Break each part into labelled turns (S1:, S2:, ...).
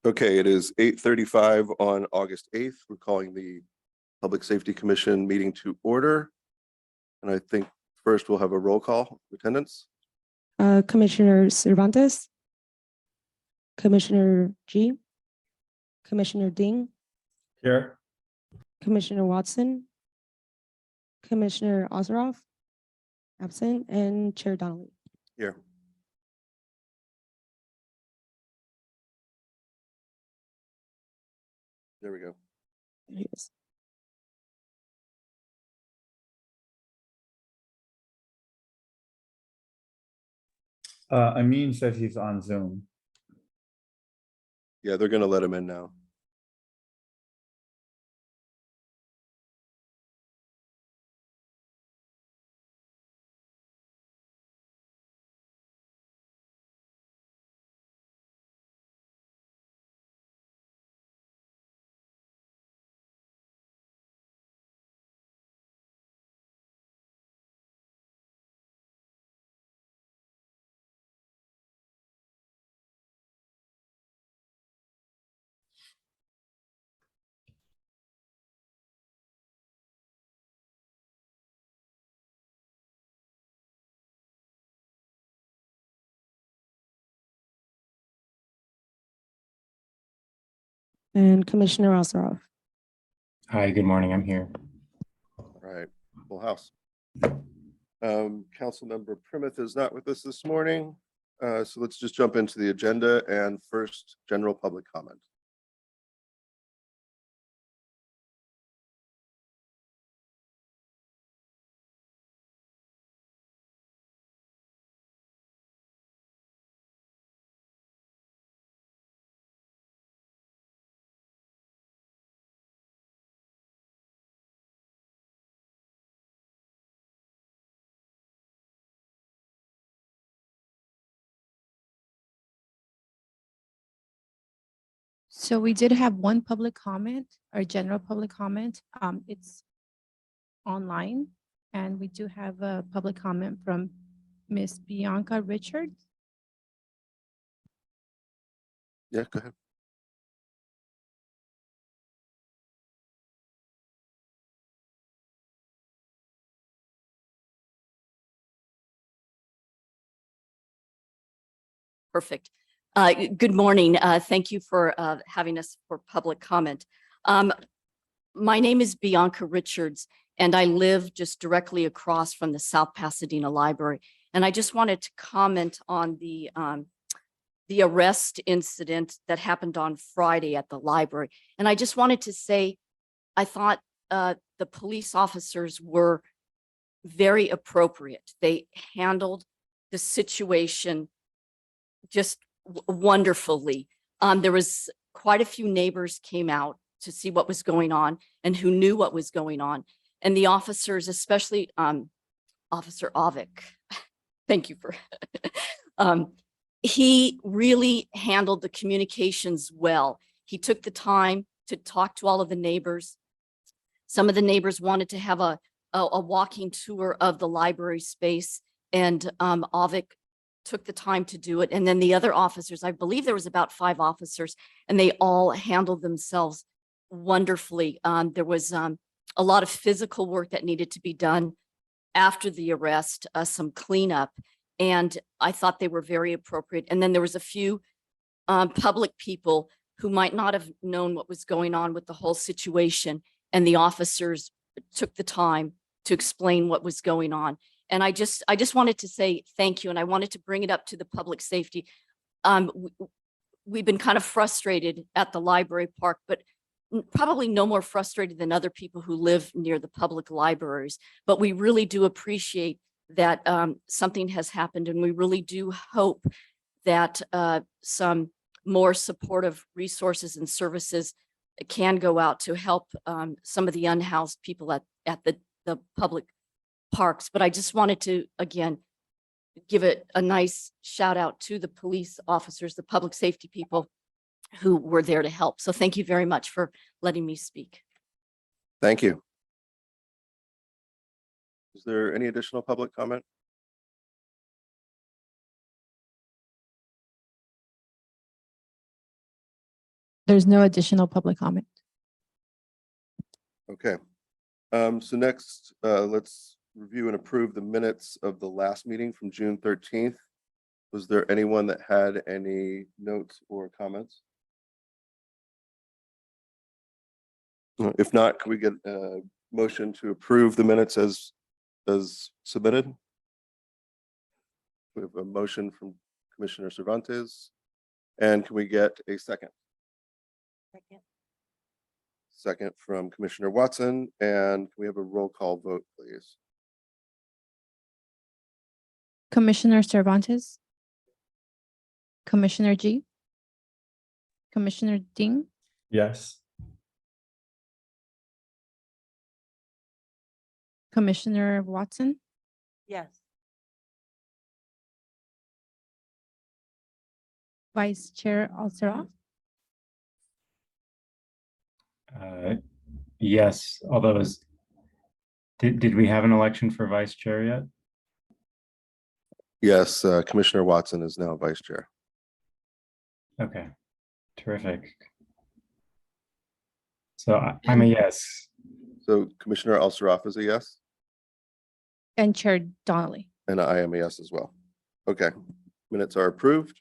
S1: Okay, it is 8:35 on August 8th. We're calling the Public Safety Commission meeting to order. And I think first we'll have a roll call. Attendance.
S2: Commissioner Cervantes, Commissioner G, Commissioner Ding,
S3: Here.
S2: Commissioner Watson, Commissioner Ozerov, absent, and Chair Donnelly.
S1: Here. There we go.
S2: There he is.
S3: Amin says he's on Zoom.
S1: Yeah, they're going to let him in now.
S2: And Commissioner Ozerov.
S4: Hi, good morning. I'm here.
S1: All right, full house. Councilmember Primith is not with us this morning. So let's just jump into the agenda and first general public comment.
S5: So we did have one public comment, or general public comment. It's online, and we do have a public comment from Miss Bianca Richards.
S1: Yeah, go ahead.
S6: Perfect. Good morning. Thank you for having us for public comment. My name is Bianca Richards, and I live just directly across from the South Pasadena Library. And I just wanted to comment on the arrest incident that happened on Friday at the library. And I just wanted to say, I thought the police officers were very appropriate. They handled the situation just wonderfully. There was quite a few neighbors came out to see what was going on and who knew what was going on. And the officers, especially Officer Eoc, thank you for, he really handled the communications well. He took the time to talk to all of the neighbors. Some of the neighbors wanted to have a walking tour of the library space, and Eoc took the time to do it. And then the other officers, I believe there was about 5 officers, and they all handled themselves wonderfully. There was a lot of physical work that needed to be done after the arrest, some cleanup, and I thought they were very appropriate. And then there was a few public people who might not have known what was going on with the whole situation, and the officers took the time to explain what was going on. And I just wanted to say thank you, and I wanted to bring it up to the public safety. We've been kind of frustrated at the library park, but probably no more frustrated than other people who live near the public libraries. But we really do appreciate that something has happened, and we really do hope that some more supportive resources and services can go out to help some of the unhoused people at the public parks. But I just wanted to, again, give it a nice shout out to the police officers, the public safety people who were there to help. So thank you very much for letting me speak.
S1: Thank you. Is there any additional public comment?
S5: There's no additional public comment.
S1: Okay. So next, let's review and approve the minutes of the last meeting from June 13th. Was there anyone that had any notes or comments? If not, can we get a motion to approve the minutes as submitted? We have a motion from Commissioner Cervantes. And can we get a second? Second from Commissioner Watson, and can we have a roll call vote, please?
S5: Commissioner Cervantes. Commissioner G. Commissioner Ding.
S3: Yes.
S5: Commissioner Watson.
S7: Yes.
S5: Vice Chair Alsera.
S4: Yes, although did we have an election for vice chair yet?
S1: Yes, Commissioner Watson is now vice chair.
S4: Okay, terrific. So I'm a yes.
S1: So Commissioner Alsaroff is a yes,
S5: And Chair Donnelly.
S1: and I am a yes as well. Okay, minutes are approved.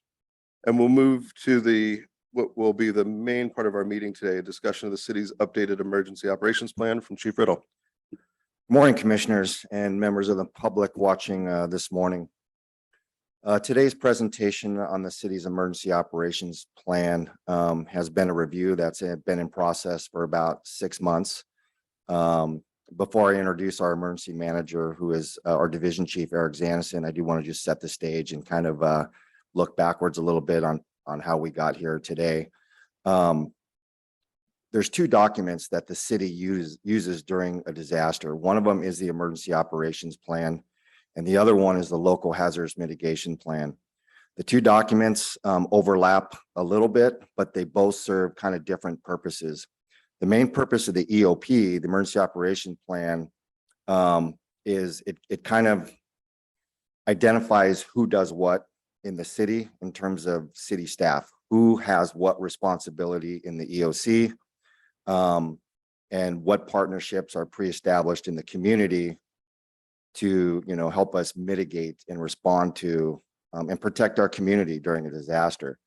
S1: And we'll move to what will be the main part of our meeting today, a discussion of the city's updated emergency operations plan from Chief Riddle.
S8: Morning, Commissioners and members of the public watching this morning. Today's presentation on the city's emergency operations plan has been a review that's been in process for about 6 months. Before I introduce our emergency manager, who is our division chief, Eoc Management, I do want to just set the stage and kind of look backwards a little bit on how we got here today. There's 2 documents that the city uses during a disaster. One of them is the emergency operations plan, and the other one is the local hazards mitigation plan. The 2 documents overlap a little bit, but they both serve kind of different purposes. The main purpose of the EOP, the emergency operation plan, is it kind of identifies who does what in the city in terms of city staff, who has what responsibility in the EOC, and what partnerships are pre-established in the community to, help us mitigate and respond to and protect our community during a disaster.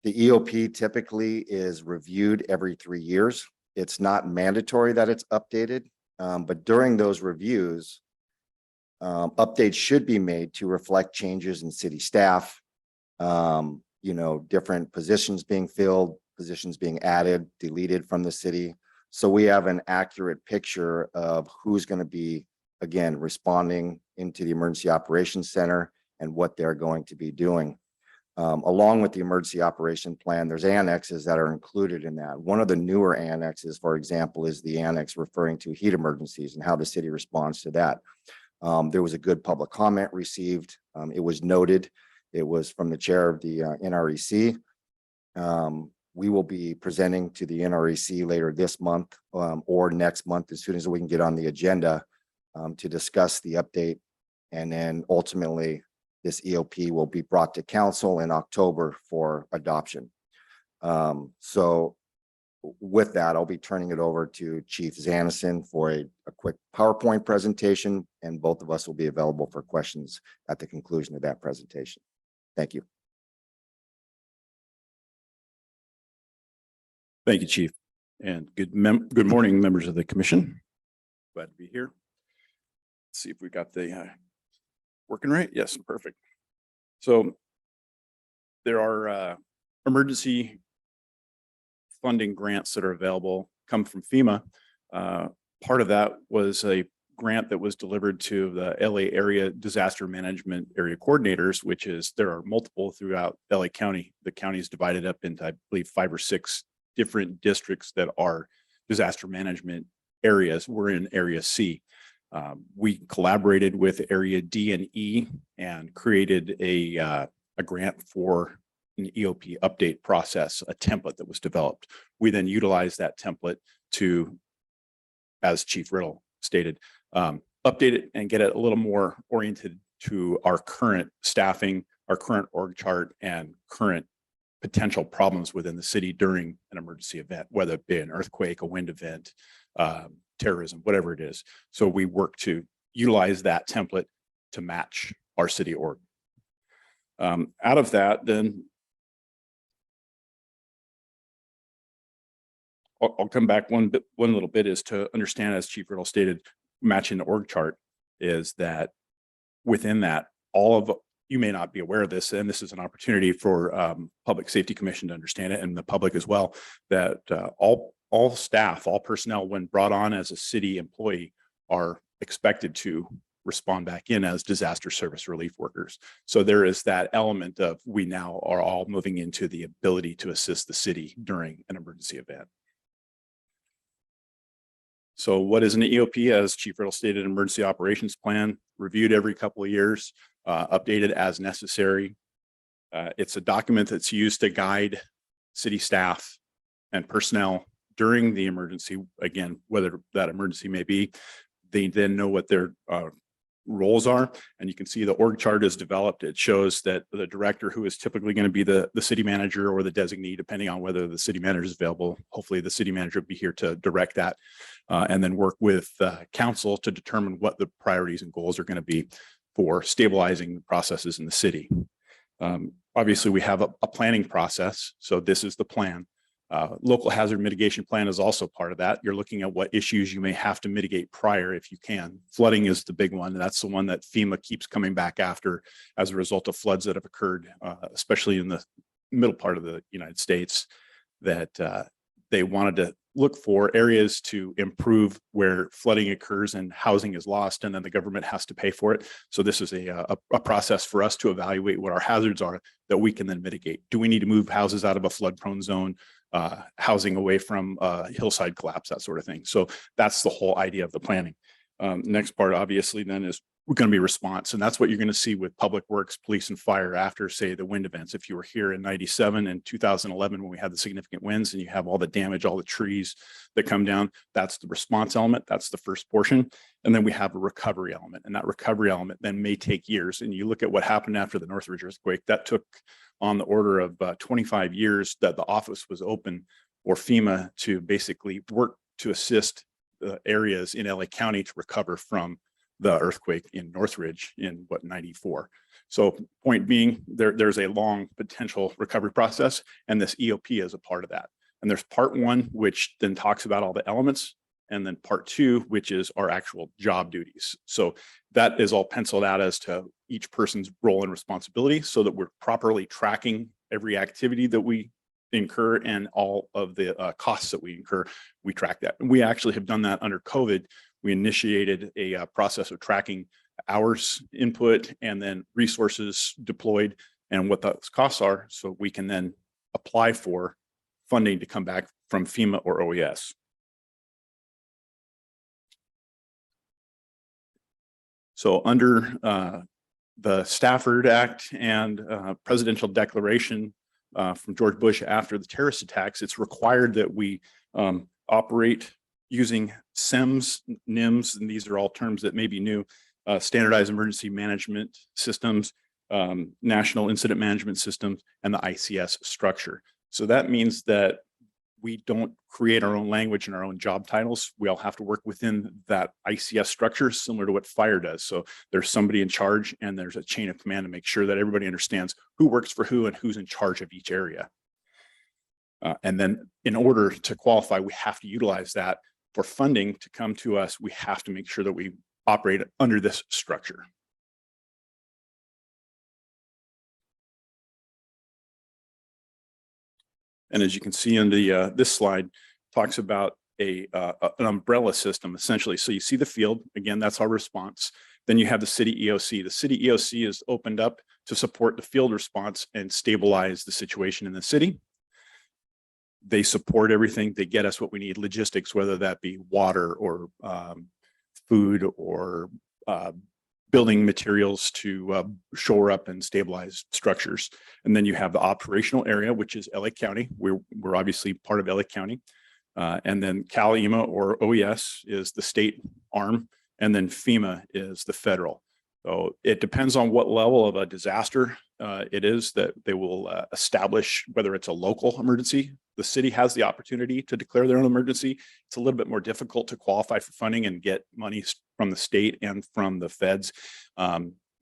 S8: The EOP typically is reviewed every 3 years. It's not mandatory that it's updated, but during those reviews, updates should be made to reflect changes in city staff, different positions being filled, positions being added, deleted from the city. So we have an accurate picture of who's going to be, again, responding into the Emergency Operations Center and what they're going to be doing. Along with the emergency operation plan, there's annexes that are included in that. One of the newer annexes, for example, is the annex referring to heat emergencies and how the city responds to that. There was a good public comment received. It was noted. It was from the chair of the NREC. We will be presenting to the NREC later this month or next month, as soon as we can get on the agenda to discuss the update. And then ultimately, this EOP will be brought to council in October for adoption. So with that, I'll be turning it over to Chief Zanison for a quick PowerPoint presentation, and both of us will be available for questions at the conclusion of that presentation. Thank you.
S9: Thank you, Chief, and good morning, members of the commission. Glad to be here. Let's see if we got the working right. Yes, perfect. So there are emergency funding grants that are available, come from FEMA. Part of that was a grant that was delivered to the LA area disaster management area coordinators, which is, there are multiple throughout LA County. The county is divided up into, I believe, 5 or 6 different districts that are disaster management areas. We're in area C. We collaborated with area D and E and created a grant for an EOP update process, a template that was developed. We then utilized that template to, as Chief Riddle stated, update it and get it a little more oriented to our current staffing, our current org chart, and current potential problems within the city during an emergency event, whether it be an earthquake, a wind event, terrorism, whatever it is. So we work to utilize that template to match our city org. Out of that, then I'll come back one little bit is to understand, as Chief Riddle stated, matching the org chart is that within that, you may not be aware of this, and this is an opportunity for Public Safety Commission to understand it, and the public as well, that all staff, all personnel, when brought on as a city employee, are expected to respond back in as disaster service relief workers. So there is that element of we now are all moving into the ability to assist the city during an emergency event. So what is an EOP? As Chief Riddle stated, emergency operations plan, reviewed every couple of years, updated as necessary. It's a document that's used to guide city staff and personnel during the emergency. Again, whether that emergency may be, they then know what their roles are. And you can see the org chart is developed. It shows that the director, who is typically going to be the city manager or the designee, depending on whether the city manager is available. Hopefully the city manager will be here to direct that and then work with council to determine what the priorities and goals are going to be for stabilizing the processes in the city. Obviously, we have a planning process. So this is the plan. Local hazard mitigation plan is also part of that. You're looking at what issues you may have to mitigate prior if you can. Flooding is the big one. And that's the one that FEMA keeps coming back after as a result of floods that have occurred, especially in the middle part of the United States, that they wanted to look for areas to improve where flooding occurs and housing is lost, and then the government has to pay for it. So this is a process for us to evaluate what our hazards are that we can then mitigate. Do we need to move houses out of a flood prone zone, housing away from hillside collapse, that sort of thing. So that's the whole idea of the planning. Next part, obviously, then is we're going to be response. And that's what you're going to see with public works, police and fire after, say, the wind events. If you were here in 97 and 2011, when we had the significant winds and you have all the damage, all the trees that come down, that's the response element. That's the first portion. And then we have a recovery element, and that recovery element then may take years. And you look at what happened after the Northridge earthquake, that took on the order of 25 years that the office was open, or FEMA, to basically work to assist the areas in LA County to recover from the earthquake in Northridge in 94. So point being, there's a long potential recovery process, and this EOP is a part of that. And there's part one, which then talks about all the elements, and then part two, which is our actual job duties. So that is all penciled out as to each person's role and responsibility, so that we're properly tracking every activity that we incur and all of the costs that we incur. We track that. And we actually have done that under COVID. We initiated a process of tracking hours input and then resources deployed and what those costs are, so we can then apply for funding to come back from FEMA or OES. So under the Stafford Act and presidential declaration from George Bush after the terrorist attacks, it's required that we operate using SEMS, NIMS, and these are all terms that may be new, standardized emergency management systems, national incident management systems, and the ICS structure. So that means that we don't create our own language and our own job titles. We all have to work within that ICS structure, similar to what fire does. So there's somebody in charge, and there's a chain of command to make sure that everybody understands who works for who and who's in charge of each area. And then in order to qualify, we have to utilize that. For funding to come to us, we have to make sure that we operate under this structure. And as you can see in the this slide, talks about an umbrella system, essentially. So you see the field, again, that's our response. Then you have the city EOC. The city EOC is opened up to support the field response and stabilize the situation in the city. They support everything. They get us what we need, logistics, whether that be water or food or building materials to shore up and stabilize structures. And then you have the operational area, which is LA County. We're obviously part of LA County. And then CalEMA or OES is the state arm. And then FEMA is the federal. So it depends on what level of a disaster it is that they will establish, whether it's a local emergency. The city has the opportunity to declare their own emergency. It's a little bit more difficult to qualify for funding and get money from the state and from the feds.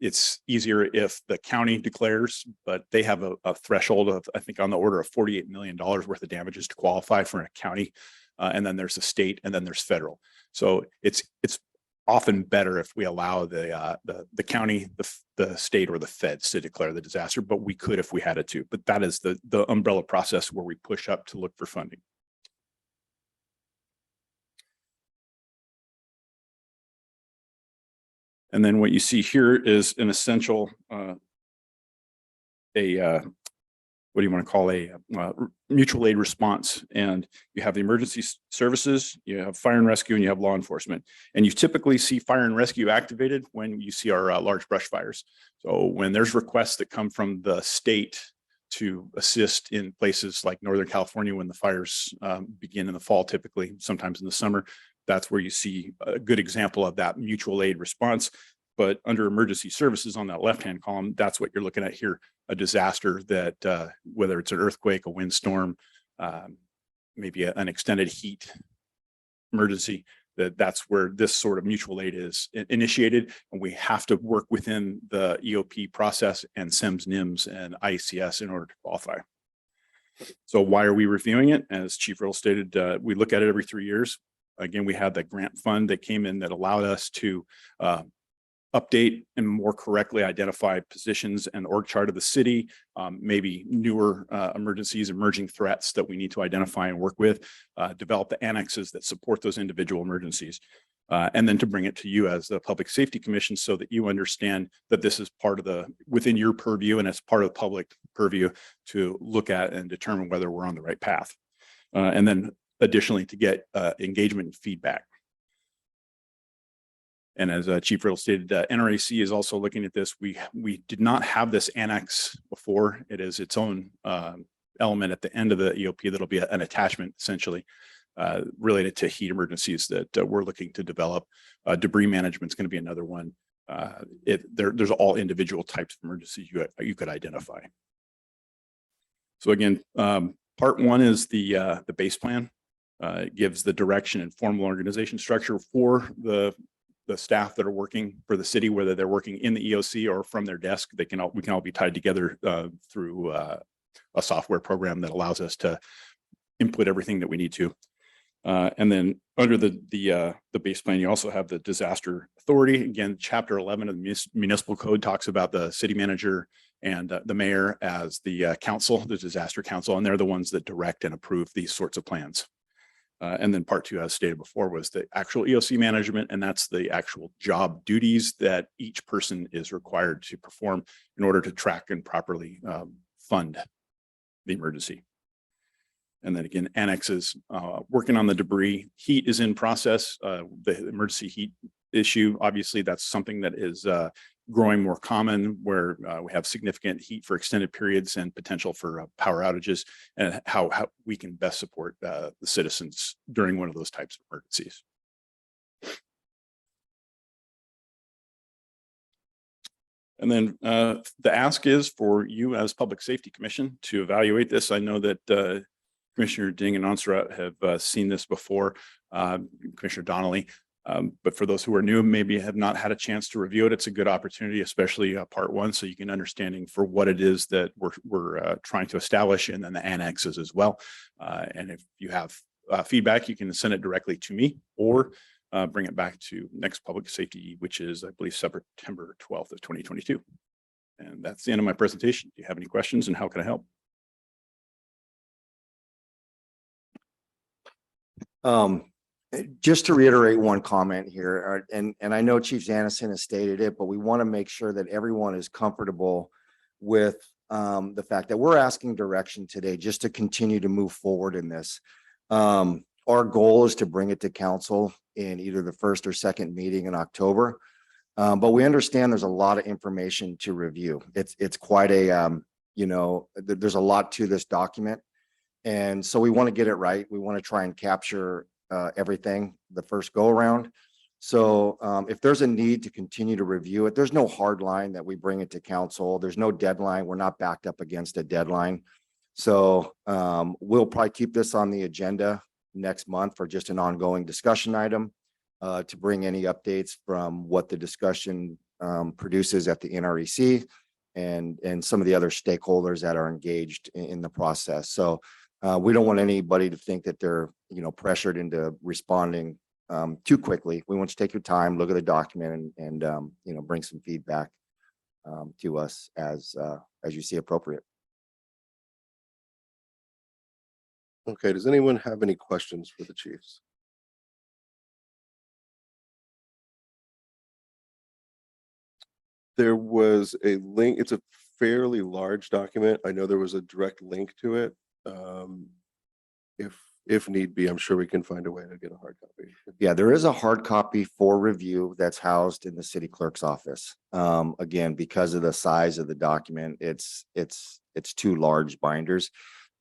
S9: It's easier if the county declares, but they have a threshold of, I think, on the order of $48 million worth of damages to qualify for a county. And then there's the state, and then there's federal. So it's often better if we allow the county, the state, or the feds to declare the disaster, but we could if we had it to. But that is the umbrella process where we push up to look for funding. And then what you see here is an essential, what do you want to call a mutual aid response. And you have the emergency services, you have fire and rescue, and you have law enforcement. And you typically see fire and rescue activated when you see our large brush fires. So when there's requests that come from the state to assist in places like Northern California, when the fires begin in the fall, typically, sometimes in the summer, that's where you see a good example of that mutual aid response. But under emergency services on that left-hand column, that's what you're looking at here, a disaster that whether it's an earthquake, a windstorm, maybe an extended heat emergency, that's where this sort of mutual aid is initiated. And we have to work within the EOP process and SEMS, NIMS, and ICS in order to qualify. So why are we reviewing it? As Chief Riddle stated, we look at it every 3 years. Again, we had the grant fund that came in that allowed us to update and more correctly identify positions and org chart of the city, maybe newer emergencies, emerging threats that we need to identify and work with, develop the annexes that support those individual emergencies, and then to bring it to you as the Public Safety Commission so that you understand that this is part of within your purview, and it's part of the public purview to look at and determine whether we're on the right path. And then additionally, to get engagement and feedback. And as Chief Riddle stated, NRAC is also looking at this. We did not have this annex before. It is its own element at the end of the EOP that'll be an attachment essentially related to heat emergencies that we're looking to develop. Debris management is going to be another one. There's all individual types of emergencies you could identify. So again, part one is the base plan. It gives the direction and formal organization structure for the staff that are working for the city, whether they're working in the EOC or from their desk. We can all be tied together through a software program that allows us to input everything that we need to. And then under the base plan, you also have the disaster authority. Again, Chapter 11 of the municipal code talks about the city manager and the mayor as the council, the disaster council, and they're the ones that direct and approve these sorts of plans. And then part two, as stated before, was the actual EOC management, and that's the actual job duties that each person is required to perform in order to track and properly fund the emergency. And then again, annexes, working on the debris. Heat is in process. The emergency heat issue, obviously, that's something that is growing more common, where we have significant heat for extended periods and potential for power outages, and how we can best support the citizens during one of those types of emergencies. And then the ask is for you as Public Safety Commission to evaluate this. I know that Commissioner Ding and Onsrat have seen this before, Commissioner Donnelly. But for those who are new, maybe have not had a chance to review it, it's a good opportunity, especially part one, so you can understanding for what it is that we're trying to establish, and then the annexes as well. And if you have feedback, you can send it directly to me or bring it back to next public safety, which is, I believe, September 12th of 2022. And that's the end of my presentation. Do you have any questions, and how can I help?
S8: Just to reiterate one comment here, and I know Chief Zanison has stated it, but we want to make sure that everyone is comfortable with the fact that we're asking direction today just to continue to move forward in this. Our goal is to bring it to council in either the first or second meeting in October, but we understand there's a lot of information to review. It's quite a, there's a lot to this document. And so we want to get it right. We want to try and capture everything the first go around. So if there's a need to continue to review it, there's no hard line that we bring it to council. There's no deadline. We're not backed up against a deadline. So we'll probably keep this on the agenda next month for just an ongoing discussion item to bring any updates from what the discussion produces at the NREC and some of the other stakeholders that are engaged in the process. So we don't want anybody to think that they're, pressured into responding too quickly. We want you to take your time, look at the document and bring some feedback to us as you see appropriate.
S1: Okay, does anyone have any questions for the chiefs? There was a link, it's a fairly large document. I know there was a direct link to it. If need be, I'm sure we can find a way to get a hard copy.
S8: Yeah, there is a hard copy for review that's housed in the city clerk's office. Again, because of the size of the document, it's two large binders.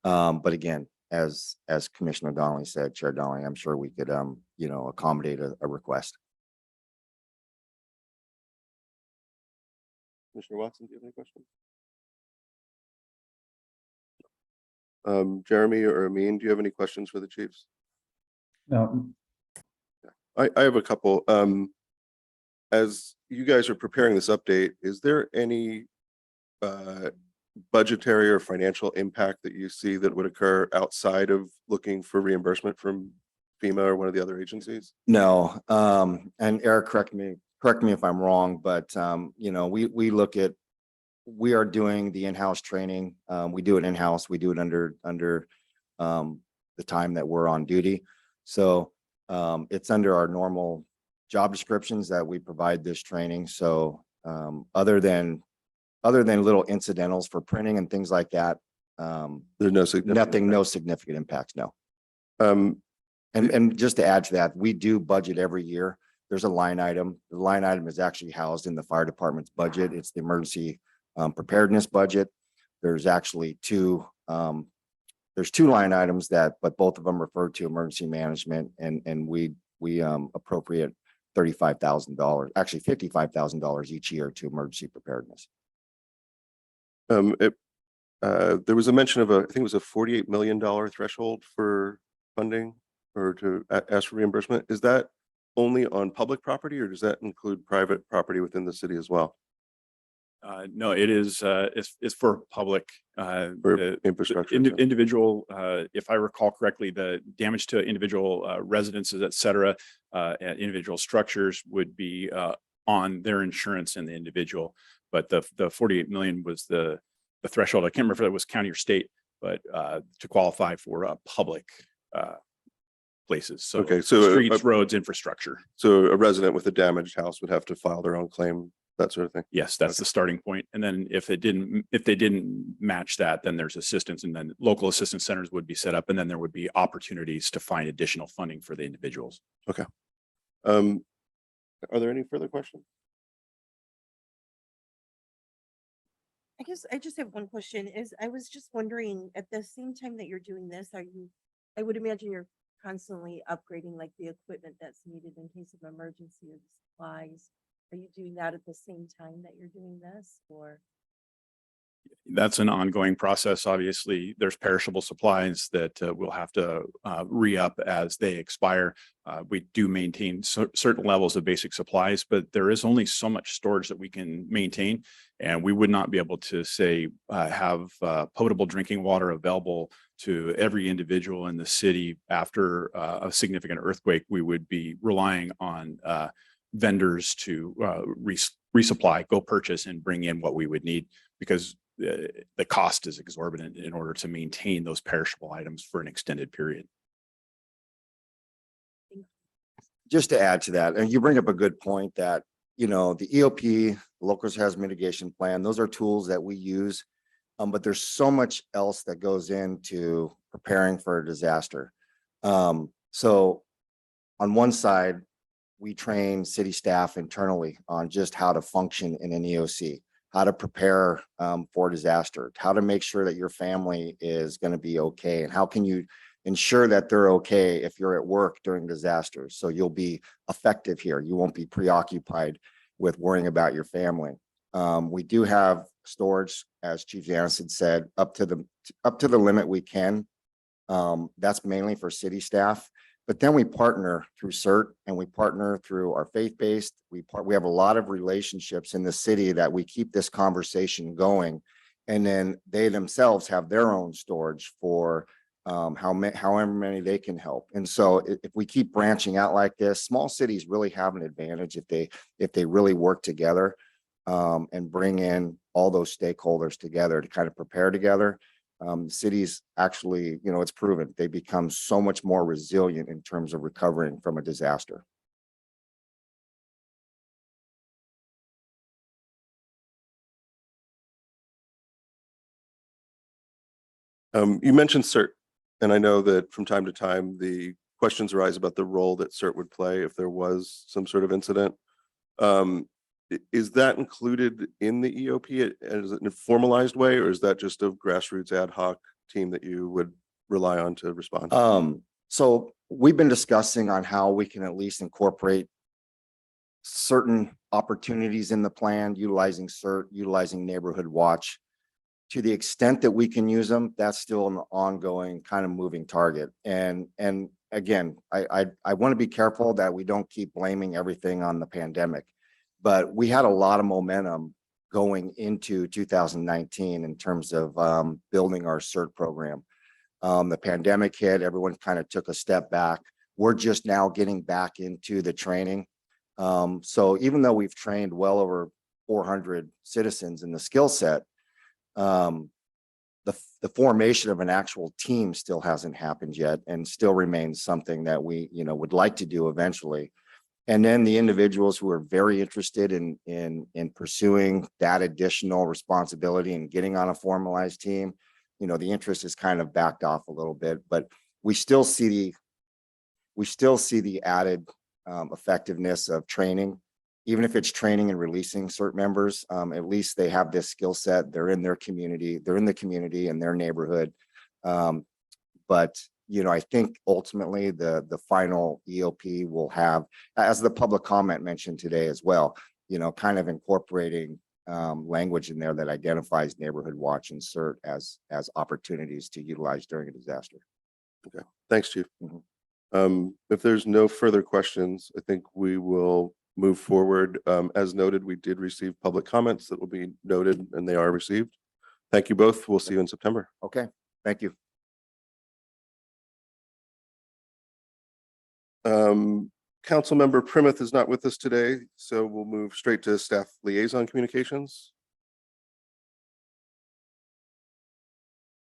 S8: But again, as Commissioner Donnelly said, Chair Donnelly, I'm sure we could, accommodate a request.
S1: Commissioner Watson, do you have any questions? Jeremy or Amin, do you have any questions for the chiefs?
S3: No,
S1: I have a couple. As you guys are preparing this update, is there any budgetary or financial impact that you see that would occur outside of looking for reimbursement from FEMA or one of the other agencies?
S8: No, and Eric, correct me if I'm wrong, but we are doing the in-house training. We do it in-house. We do it under the time that we're on duty. So it's under our normal job descriptions that we provide this training. So other than little incidentals for printing and things like that,
S1: There's no significant
S8: no significant impacts, no.
S1: Um,
S8: And just to add to that, we do budget every year. There's a line item. The line item is actually housed in the fire department's budget. It's the emergency preparedness budget. There's actually two line items but both of them refer to emergency management, and we appropriate $35,000, actually $55,000 each year to emergency preparedness.
S1: There was a mention of I think it was a $48 million threshold for funding or to ask for reimbursement. Is that only on public property or does that include private property within the city as well?
S9: No, it is, it's for public,
S1: For infrastructure?
S9: individual, if I recall correctly, the damage to individual residences, et cetera, and individual structures would be on their insurance and the individual. But the 48 million was the threshold. I can't remember if it was county or state, but to qualify for public places. So,
S1: Okay, so
S9: streets, roads, infrastructure.
S1: So a resident with a damaged house would have to file their own claim, that sort of thing?
S9: Yes, that's the starting point. And then if they didn't match that, then there's assistance, and then local assistance centers would be set up, and then there would be opportunities to find additional funding for the individuals.
S1: Okay. Are there any further questions?
S7: I guess I just have one question I was just wondering, at the same time that you're doing this, I would imagine you're constantly upgrading like the equipment that's needed in case of emergency or the supplies. Are you doing that at the same time that you're doing this, or?
S9: That's an ongoing process. Obviously, there's perishable supplies that we'll have to re-up as they expire. We do maintain certain levels of basic supplies, but there is only so much storage that we can maintain. And we would not be able to say have potable drinking water available to every individual in the city after a significant earthquake. We would be relying on vendors to resupply, go purchase and bring in what we would need, because the cost is exorbitant in order to maintain those perishable items for an extended period.
S8: Just to add to that, and you bring up a good point that, the EOP, Local Hazard Mitigation Plan, those are tools that we use. But there's so much else that goes into preparing for a disaster. So on one side, we train city staff internally on just how to function in an EOC, how to prepare for disaster, how to make sure that your family is going to be okay, and how can you ensure that they're okay if you're at work during disasters. So you'll be effective here. You won't be preoccupied with worrying about your family. We do have storage, as Chief Janis had said, up to the limit we can. That's mainly for city staff. But then we partner through CERT and we partner through our faith-based. We have a lot of relationships in the city that we keep this conversation going. And then they themselves have their own storage for however many they can help. And so if we keep branching out like this, small cities really have an advantage if they really work together and bring in all those stakeholders together to kind of prepare together. Cities actually, it's proven they become so much more resilient in terms of recovering from a disaster.
S1: You mentioned CERT, and I know that from time to time, the questions arise about the role that CERT would play if there was some sort of incident. Is that included in the EOP as in a formalized way, or is that just a grassroots ad hoc team that you would rely on to respond?
S8: So we've been discussing on how we can at least incorporate certain opportunities in the plan, utilizing CERT, utilizing Neighborhood Watch. To the extent that we can use them, that's still an ongoing kind of moving target. And again, I want to be careful that we don't keep blaming everything on the pandemic, but we had a lot of momentum going into 2019 in terms of building our CERT program. The pandemic hit, everyone kind of took a step back. We're just now getting back into the training. So even though we've trained well over 400 citizens in the skill set, the formation of an actual team still hasn't happened yet and still remains something that we, would like to do eventually. And then the individuals who are very interested in pursuing that additional responsibility and getting on a formalized team, the interest is kind of backed off a little bit, but we still see the added effectiveness of training. Even if it's training and releasing CERT members, at least they have this skill set. They're in their community, in their neighborhood. But I think ultimately the final EOP will have, as the public comment mentioned today as well, kind of incorporating language in there that identifies Neighborhood Watch and CERT as opportunities to utilize during a disaster.
S1: Okay, thanks, Chief. If there's no further questions, I think we will move forward. As noted, we did receive public comments that will be noted, and they are received. Thank you both. We'll see you in September.
S8: Okay, thank you.
S1: Councilmember Primuth is not with us today, so we'll move straight to staff liaison communications.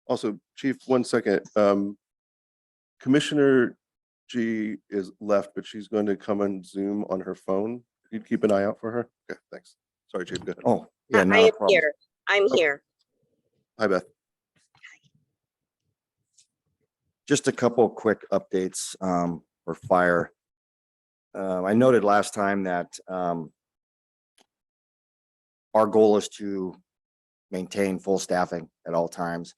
S1: Also, Chief, 1 second. Commissioner G is left, but she's going to come on Zoom on her phone. You'd keep an eye out for her. Okay, thanks. Sorry, Chief. Go ahead.
S8: Oh, yeah,
S10: I
S8: not a
S10: am
S8: problem.
S10: here. I'm here.
S1: Hi, Beth.
S8: Just a couple of quick updates for fire. I noted last time that our goal is to maintain full staffing at all times.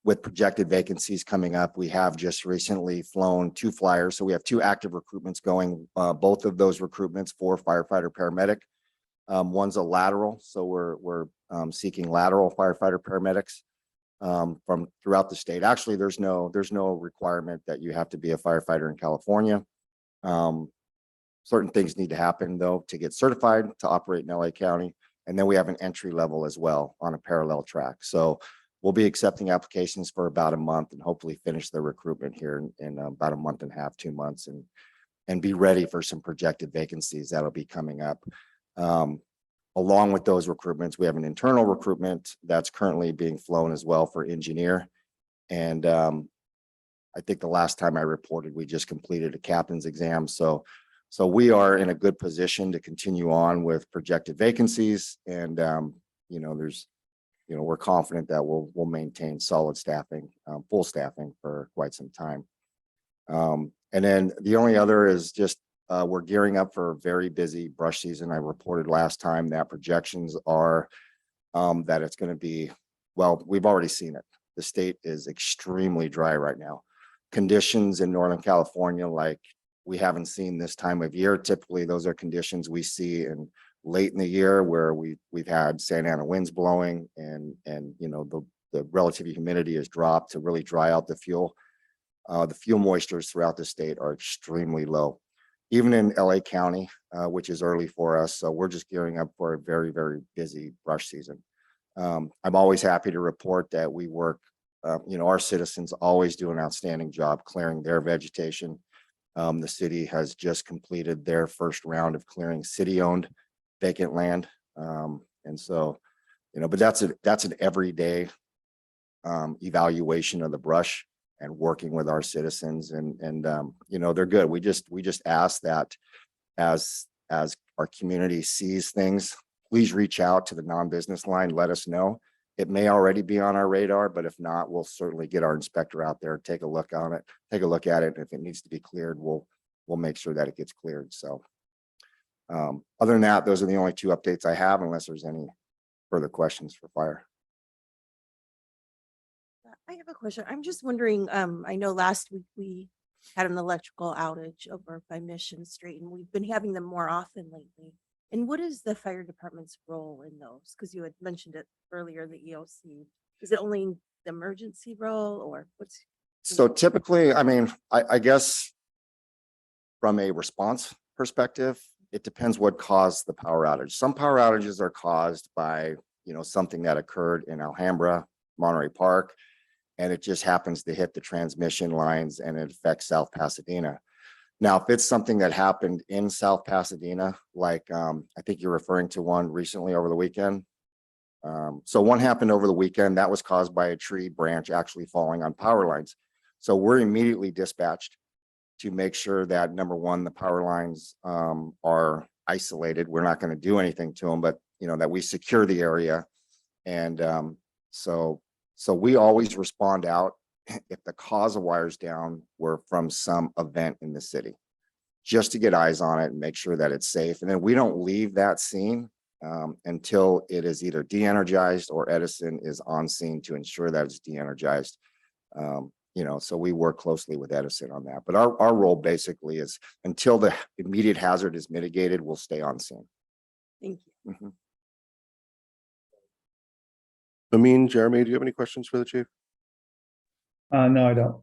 S8: With projected vacancies coming up, we have just recently flown 2 flyers. So we have 2 active recruitments going, both of those recruitments for firefighter paramedic. One's a lateral. So we're seeking lateral firefighter paramedics from throughout the state. Actually, there's no requirement that you have to be a firefighter in California. Certain things need to happen though to get certified to operate in LA County. And then we have an entry level as well on a parallel track. So we'll be accepting applications for about a month and hopefully finish the recruitment here in about a month and a half, 2 months, and be ready for some projected vacancies that'll be coming up. Along with those recruitments, we have an internal recruitment that's currently being flown as well for engineer. And I think the last time I reported, we just completed a captain's exam. So we are in a good position to continue on with projected vacancies. And, we're confident that we'll maintain solid staffing, full staffing for quite some time. And then the only other is just we're gearing up for a very busy brush season. I reported last time that projections are that it's going to be, well, we've already seen it. the state is extremely dry right now. Conditions in Northern California, like we haven't seen this time of year. Typically, those are conditions we see in late in the year where we've had Santa Ana winds blowing and you know, the relative humidity has dropped to really dry out the fuel. The fuel moistures throughout the state are extremely low. Even in LA County, which is early for us. So we're just gearing up for a very, very busy brush season. I'm always happy to report that we work, you know, our citizens always do an outstanding job clearing their vegetation. The city has just completed their first round of clearing city-owned vacant land. And so, you know, but that's an everyday evaluation of the brush and working with our citizens and you know, they're good. We just ask that as our community sees things, please reach out to the non-business line, let us know. It may already be on our radar, but if not, we'll certainly get our inspector out there, take a look on it, take a look at it. If it needs to be cleared, we'll make sure that it gets cleared. So other than that, those are the only two updates I have, unless there's any further questions for fire.
S7: I have a question. I'm just wondering, I know last week we had an electrical outage over by Mission Street and we've been having them more often lately. And what is the fire department's role in those? Because you had mentioned it earlier, the EOC. Is it only the emergency role or what's?
S8: So typically, I mean, I guess from a response perspective, it depends what caused the power outage. Some power outages are caused by, you know, something that occurred in Alhambra, Monterey Park, and it just happens to hit the transmission lines and it affects South Pasadena. Now, if it's something that happened in South Pasadena, like I think you're referring to one recently over the weekend. So one happened over the weekend that was caused by a tree branch actually falling on power lines. So we're immediately dispatched to make sure that, number one, the power lines are isolated. We're not going to do anything to them, but you know, that we secure the area. And so we always respond out if the cause of wires down were from some event in the city, just to get eyes on it and make sure that it's safe. And then we don't leave that scene until it is either de-energized or Edison is on scene to ensure that it's de-energized. You know, so we work closely with Edison on that. But our role basically is until the immediate hazard is mitigated, we'll stay on scene.
S7: Thank you.
S8: Mhm.
S1: Amin, Jeremy, do you have any questions for the chief?
S3: No, I don't.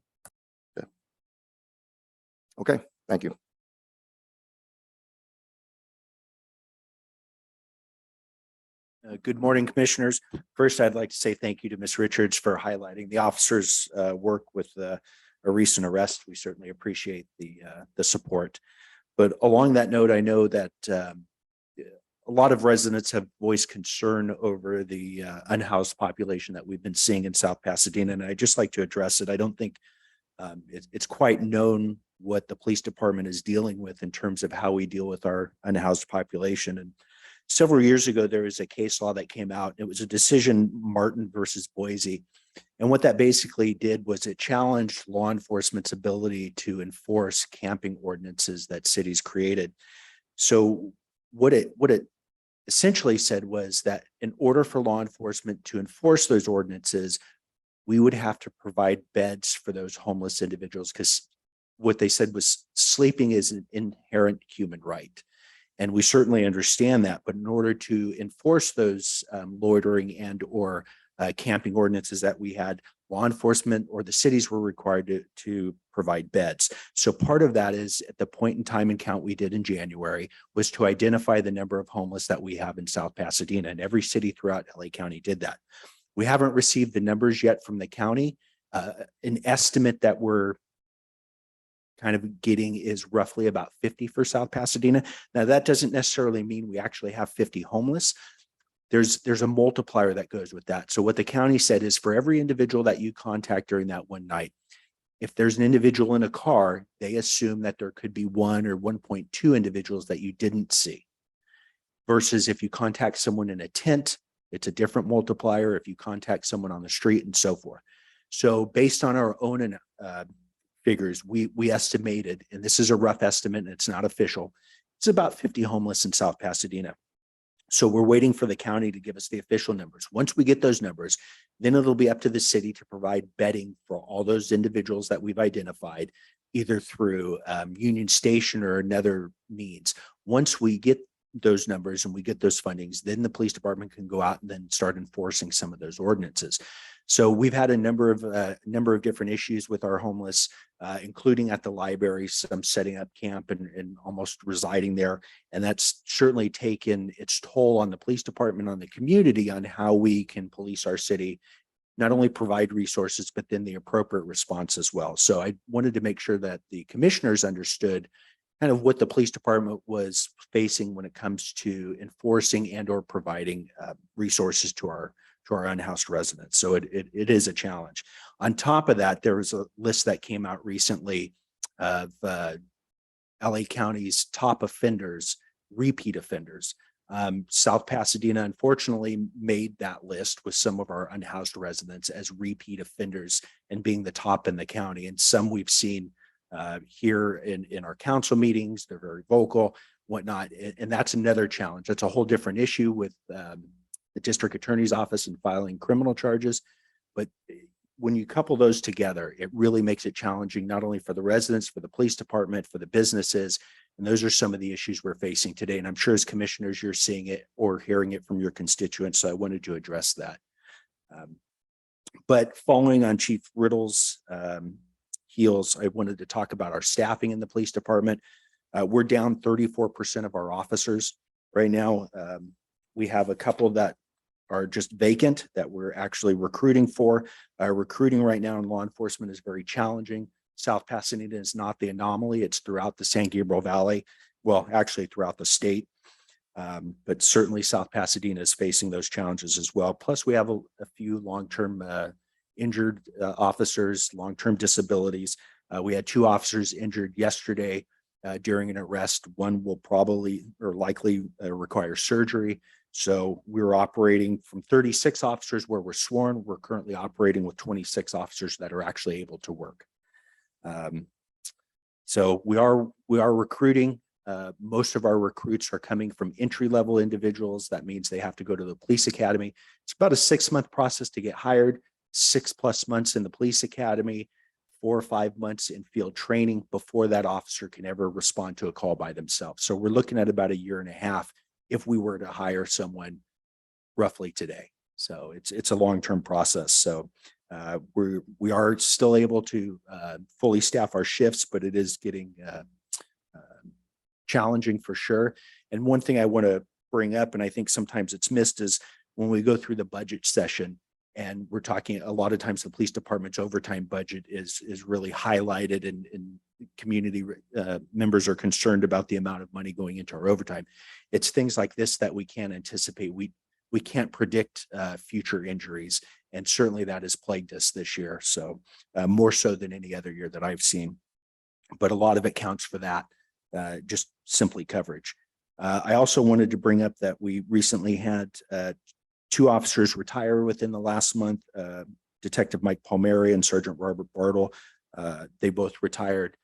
S8: Okay, thank you.
S10: Good morning, commissioners. First, I'd like to say thank you to Ms. Richards for highlighting the officer's work with a recent arrest. We certainly appreciate the support. But along that note, I know that a lot of residents have voiced concern over the unhoused population that we've been seeing in South Pasadena, and I'd just like to address it. I don't think it's quite known what the police department is dealing with in terms of how we deal with our unhoused population. And several years ago, there was a case law that came out. It was a decision, Martin versus Boise. And what that basically did was it challenged law enforcement's ability to enforce camping ordinances that cities created. So what it essentially said was that in order for law enforcement to enforce those ordinances, we would have to provide beds for those homeless individuals, because what they said was sleeping is an inherent human right. And we certainly understand that, but in order to enforce those loitering and or camping ordinances that we had, law enforcement or the cities were required to provide beds. So part of that is at the point in time and count we did in January was to identify the number of homeless that we have in South Pasadena, and every city throughout LA County did that. We haven't received the numbers yet from the county. An estimate that we're kind of getting is roughly about 50 for South Pasadena. Now, that doesn't necessarily mean we actually have 50 homeless. There's a multiplier that goes with that. So what the county said is for every individual that you contact during that one night, if there's an individual in a car, they assume that there could be 1 or 1.2 individuals that you didn't see. Versus if you contact someone in a tent, it's a different multiplier. If you contact someone on the street and so forth. So based on our own figures, we estimated, and this is a rough estimate and it's not official, it's about 50 homeless in South Pasadena. So we're waiting for the county to give us the official numbers. Once we get those numbers, then it'll be up to the city to provide bedding for all those individuals that we've identified, either through Union Station or another means. Once we get those numbers and we get those fundings, then the police department can go out and then start enforcing some of those ordinances. So we've had a number of different issues with our homeless, including at the library, some setting up camp and almost residing there. And that's certainly taken its toll on the police department, on the community, on how we can police our city, not only provide resources, but then the appropriate response as well. So I wanted to make sure that the commissioners understood kind of what the police department was facing when it comes to enforcing and or providing resources to our unhoused residents. So it is a challenge. On top of that, there was a list that came out recently of LA County's top offenders, repeat offenders. South Pasadena unfortunately made that list with some of our unhoused residents as repeat offenders and being the top in the county. And some we've seen here in our council meetings, they're very vocal, whatnot. And that's another challenge. That's a whole different issue with the district attorney's office and filing criminal charges. But when you couple those together, it really makes it challenging, not only for the residents, for the police department, for the businesses. And those are some of the issues we're facing today. And I'm sure as commissioners, you're seeing it or hearing it from your constituents. So I wanted to address that. But following on Chief Riddle's heels, I wanted to talk about our staffing in the police department. We're down 34% of our officers right now. We have a couple that are just vacant that we're actually recruiting for. Recruiting right now in law enforcement is very challenging. South Pasadena is not the anomaly. It's throughout the San Gabriel Valley. Well, actually throughout the state. But certainly South Pasadena is facing those challenges as well. Plus we have a few long-term injured officers, long-term disabilities. We had 2 officers injured yesterday during an arrest. One will probably or likely require surgery. So we're operating from 36 officers where we're sworn. We're currently operating with 26 officers that are actually able to work. So we are recruiting. Most of our recruits are coming from entry-level individuals. That means they have to go to the police academy. It's about a 6-month process to get hired, 6+ months in the police academy, 4 or 5 months in field training before that officer can ever respond to a call by themselves. So we're looking at about 1.5 years if we were to hire someone roughly today. So it's a long-term process. So we are still able to fully staff our shifts, but it is getting challenging for sure. And one thing I want to bring up, and I think sometimes it's missed, is when we go through the budget session and we're talking a lot of times the police department's overtime budget is really highlighted and community members are concerned about the amount of money going into our overtime. It's things like this that we can't anticipate. We can't predict future injuries. And certainly that has plagued us this year. So more so than any other year that I've seen. But a lot of it counts for that, just simply coverage. I also wanted to bring up that we recently had 2 officers retire within the last month, Detective Mike Palmieri and Sergeant Robert Bartle. They both retired.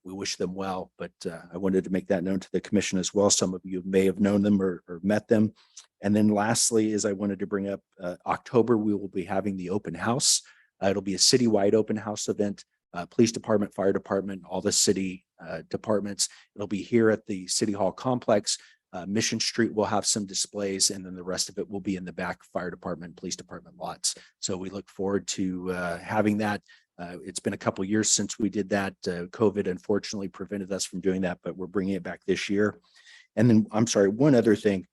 S10: We wish them well, but I wanted to make that known to the commission as well. Some of you may have known them or met them. And then lastly is I wanted to bring up October, we will be having the open house. It'll be a citywide open house event, police department, fire department, all the city departments. It'll be here at the City Hall complex. Mission Street will have some displays, and then the rest of it will be in the back fire department, police department lots. So we look forward to having that. It's been a couple of years since we did that. COVID unfortunately prevented us from doing that, but we're bringing it back this year. And then, I'm sorry, one other thing.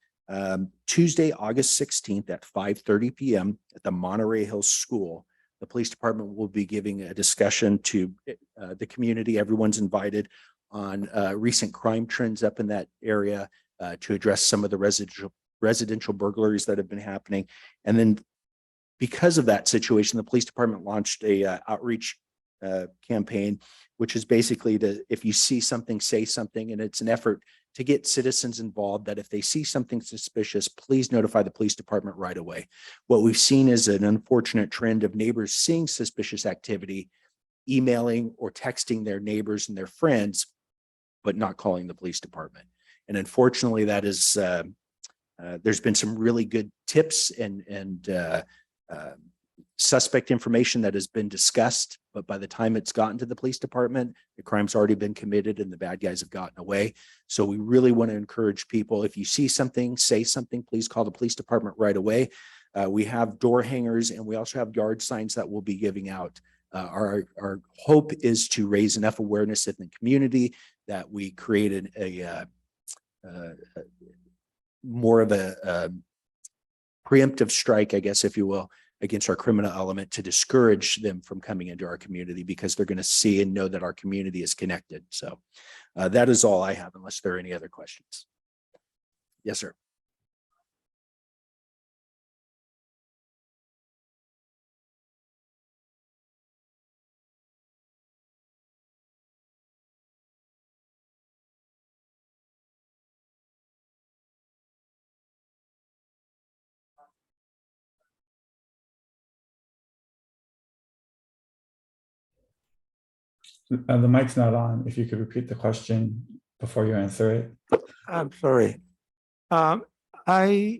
S10: Tuesday, August 16th at 5:30 p.m. at the Monterey Hills School, the police department will be giving a discussion to the community. Everyone's invited on recent crime trends up in that area to address some of the residential burglaries that have been happening. And then because of that situation, the police department launched a outreach campaign, which is basically to, if you see something, say something. And it's an effort to get citizens involved that if they see something suspicious, please notify the police department right away. What we've seen is an unfortunate trend of neighbors seeing suspicious activity, emailing or texting their neighbors and their friends, but not calling the police department. And unfortunately, that is There's been some really good tips and suspect information that has been discussed, but by the time it's gotten to the police department, the crime's already been committed and the bad guys have gotten away. So we really want to encourage people, if you see something, say something, please call the police department right away. We have door hangers and we also have yard signs that we'll be giving out. Our hope is to raise enough awareness in the community that we created more of a preemptive strike, I guess, if you will, against our criminal element to discourage them from coming into our community because they're going to see and know that our community is connected. So that is all I have, unless there are any other questions. Yes, sir.
S3: The mic's not on. If you could repeat the question before you answer it.
S11: I'm sorry. I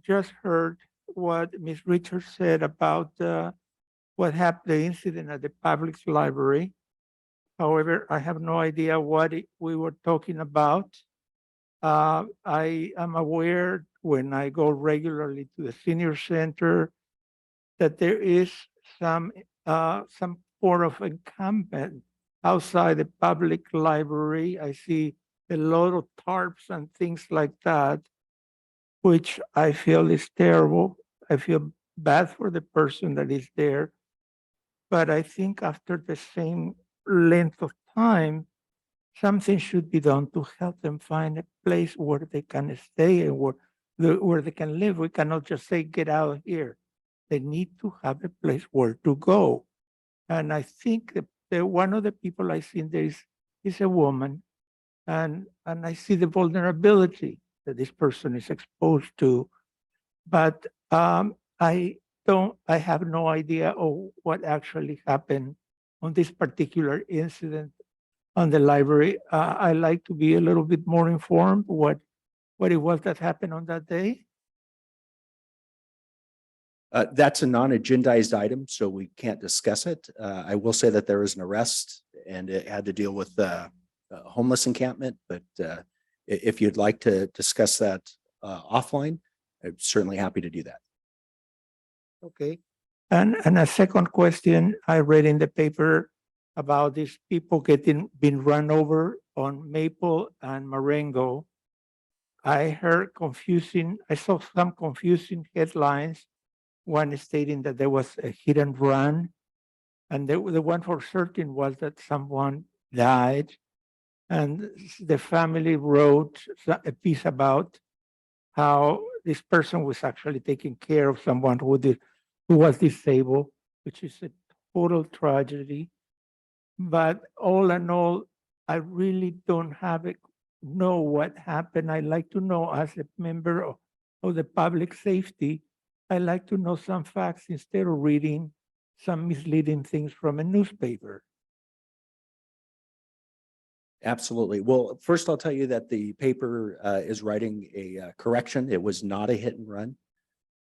S11: just heard what Ms. Richards said about what happened, the incident at the public library. However, I have no idea what we were talking about. I am aware when I go regularly to the senior center that there is some sort of encampment outside the public library. I see a lot of tarps and things like that, which I feel is terrible. I feel bad for the person that is there. But I think after the same length of time, something should be done to help them find a place where they can stay and where they can live. We cannot just say, get out of here. They need to have a place where to go. And I think that one of the people I see there is a woman, and I see the vulnerability that this person is exposed to. But I have no idea of what actually happened on this particular incident on the library. I like to be a little bit more informed what it was that happened on that day.
S10: That's a non-agendized item, so we can't discuss it. I will say that there was an arrest and it had to deal with homeless encampment, but if you'd like to discuss that offline, I'm certainly happy to do that.
S11: Okay. And a second question, I read in the paper about these people being run over on Maple and Marengo. I saw some confusing headlines. One stating that there was a hit and run, and the one for certain was that someone died, and the family wrote a piece about how this person was actually taking care of someone who was disabled, which is a total tragedy. But all in all, I really don't know what happened. I like to know, as a member of the public safety, I like to know some facts instead of reading some misleading things from a newspaper.
S10: Absolutely. Well, first I'll tell you that the paper is writing a correction. It was not a hit and run.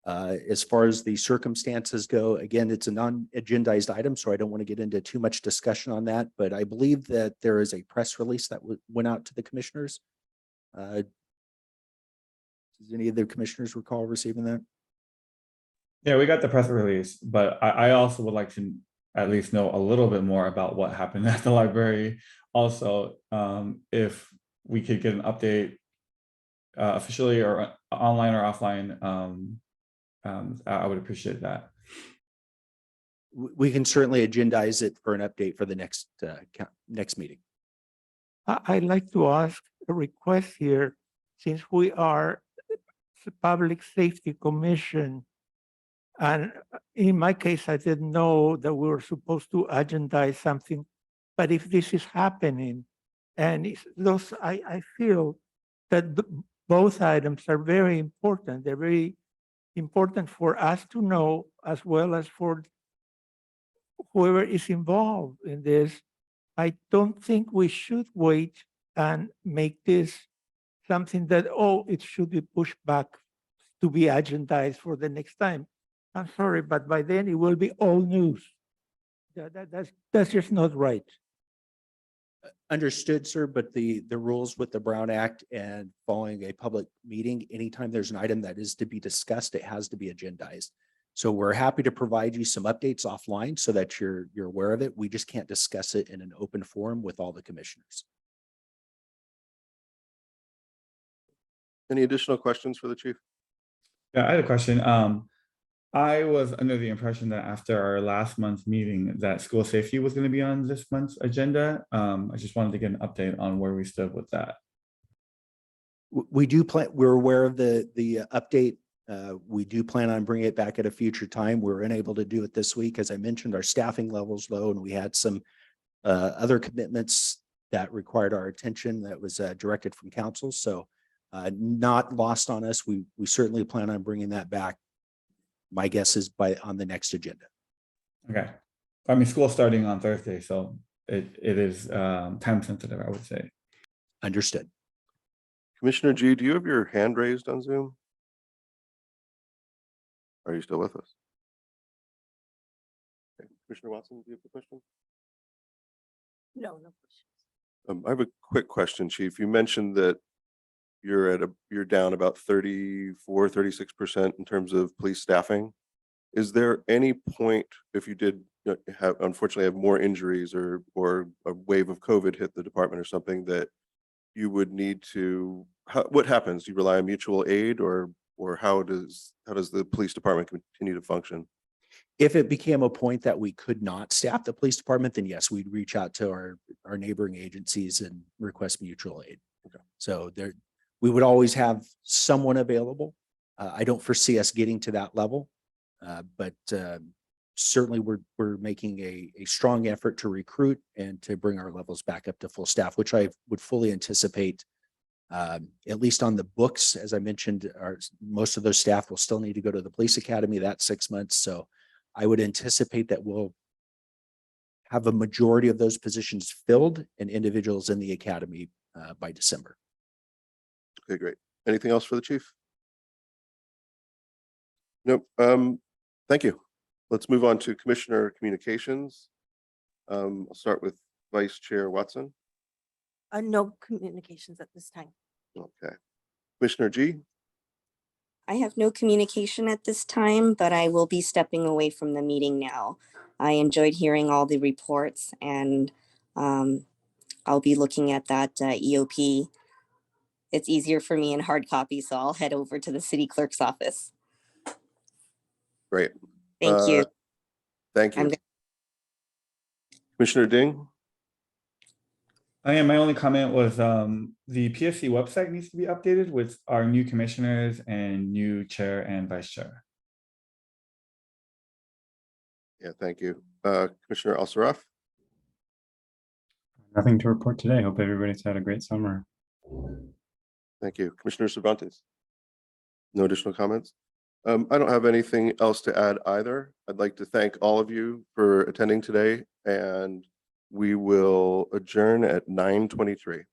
S10: As far as the circumstances go, again, it's a non-agendized item, so I don't want to get into too much discussion on that, but I believe that there is a press release that went out to the commissioners. Does any of the commissioners recall receiving that?
S3: Yeah, we got the press release, but I also would like to at least know a little bit more about what happened at the library. Also, if we could get an update officially or online or offline, I would appreciate that.
S10: We can certainly agendize it for an update for the next meeting.
S11: I'd like to ask a request here, since we are the Public Safety Commission, and in my case, I didn't know that we were supposed to agendize something, but if this is happening, and I feel that both items are very important. They're very important for us to know, as well as for whoever is involved in this. I don't think we should wait and make this something that, it should be pushed back to be agendized for the next time. I'm sorry, but by then it will be all news. That's just not right.
S10: Understood, sir, but the rules with the Brown Act and following a public meeting, anytime there's an item that is to be discussed, it has to be agendized. So we're happy to provide you some updates offline so that you're aware of it. We just can't discuss it in an open forum with all the commissioners.
S1: Any additional questions for the chief?
S3: Yeah, I had a question. I was under the impression that after our last month's meeting, that school safety was going to be on this month's agenda. I just wanted to get an update on where we stood with that.
S10: We do plan, we're aware of the update. We do plan on bringing it back at a future time. We're unable to do it this week. As I mentioned, our staffing levels low, and we had some other commitments that required our attention that was directed from council. So not lost on us. We certainly plan on bringing that back. My guess is on the next agenda.
S3: Okay. I mean, school's starting on Thursday, so it is time sensitive, I would say.
S10: Understood.
S1: Commissioner G, do you have your hand raised on Zoom? Are you still with us? Okay. Commissioner Watson, do you have a question?
S7: No, no questions.
S1: I have a quick question, Chief. You mentioned that you're down about 36% in terms of police staffing. Is there any point, if you did unfortunately have more injuries or a wave of COVID hit the department or something, that you would need to, what happens? Do you rely on mutual aid, or how does the police department continue to function?
S10: If it became a point that we could not staff the police department, then yes, we'd reach out to our neighboring agencies and request mutual aid.
S1: Okay.
S10: So we would always have someone available. I don't foresee us getting to that level, but certainly we're making a strong effort to recruit and to bring our levels back up to full staff, which I would fully anticipate, at least on the books. As I mentioned, most of those staff will still need to go to the police academy. That's 6 months. So I would anticipate that we'll have a majority of those positions filled and individuals in the academy by December.
S1: Okay, great. Anything else for the chief? Nope. Thank you. Let's move on to Commissioner Communications. I'll start with Vice Chair Watson.
S7: No communications at this time.
S1: Okay. Commissioner G.
S12: I have no communication at this time, but I will be stepping away from the meeting now. I enjoyed hearing all the reports, and I'll be looking at that EOP. It's easier for me in hard copy, so I'll head over to the city clerk's office.
S1: Great.
S12: Thank you.
S1: Thank you. Commissioner Ding.
S3: My only comment was the PSC website needs to be updated with our new commissioners and new chair and vice chair.
S1: Yeah, thank you. Commissioner Al-Saraf.
S4: Nothing to report today. Hope everybody's had a great summer.
S1: Thank you. Commissioner Cervantes. No additional comments. I don't have anything else to add either. I'd like to thank all of you for attending today, and we will adjourn at 9:23.